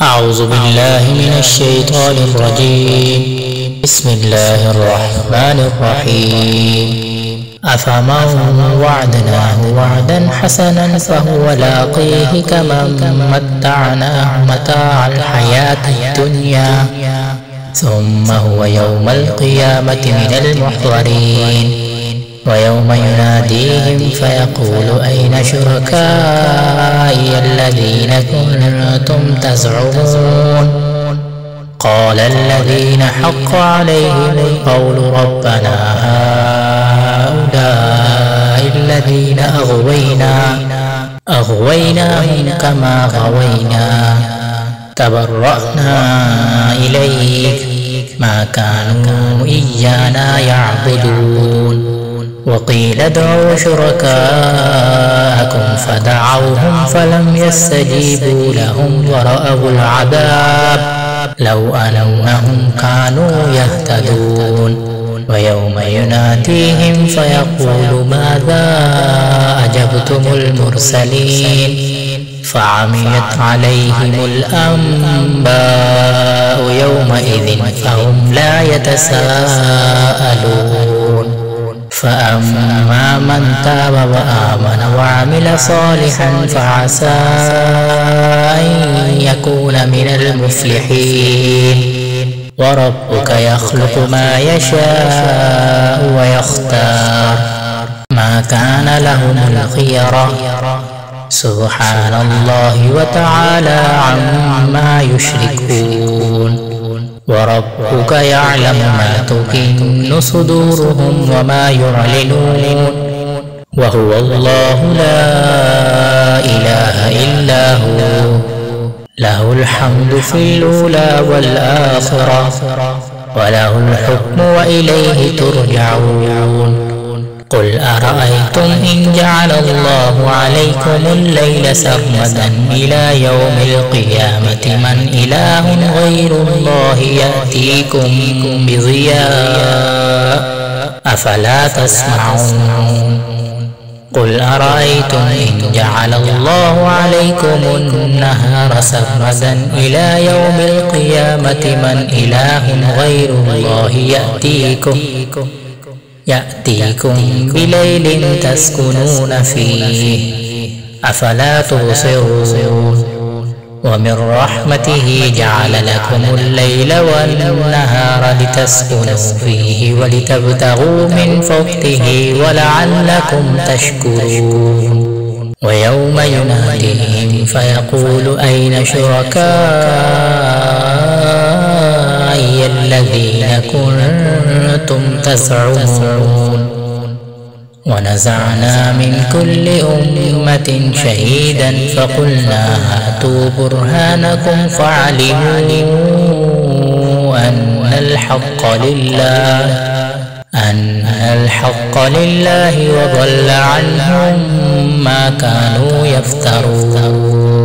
أعوذ بالله من الشيطان الرجيم. بسم الله الرحمن الرحيم. أفمن وعدناه وعدا حسنا فهو لاقيه كمن متعناه متاع الحياة الدنيا ثم هو يوم القيامة من المحضرين. ويوم يناديهم فيقول أين شركائي الذين كنتم تزعمون قال الذين حق عليهم القول ربنا هؤلاء الذين أغويناهم كما غوينا تبرأنا إليك ما كانوا إيانا يعبدون. وقيل ادعوا شركاءكم فدعوهم فلم يستجيبوا لهم ورأوا العذاب لو أنهم كانوا يهتدون. ويوم يناديهم فيقول ماذا أجبتم المرسلين فعميت عليهم الأنباء يومئذ فهم لا يتساءلون. فأما من تاب وآمن وعمل صالحا فعسى أن يكون من المفلحين. وربك يخلق ما يشاء ويختار ما كان لهم الخيرة سبحان الله وتعالى عما يشركون. وربك يعلم ما تكن صدورهم وما يعلنون وهو الله لا إله إلا هو له الحمد في الأولى والآخرة وله الحكم وإليه ترجعون. قل أرأيتم إن جعل الله عليكم الليل سرمدا إلى يوم القيامة من إله غير الله يأتيكم بضياء أفلا تسمعون. قل أرأيتم إن جعل الله عليكم النهار سرمدا إلى يوم القيامة من إله غير الله يأتيكم بليل تسكنون فيه أفلا تبصرون. ومن رحمته جعل لكم الليل والنهار لتسكنوا فيه ولتبتغوا من فضله ولعلكم تشكرون. ويوم يناديهم فيقول أين شركائي الذين كنتم تزعمون ونزعنا من كل أمة شهيدا فقلنا هاتوا برهانكم فعلموا أن الحق لله وضل عنهم ما كانوا يفترون.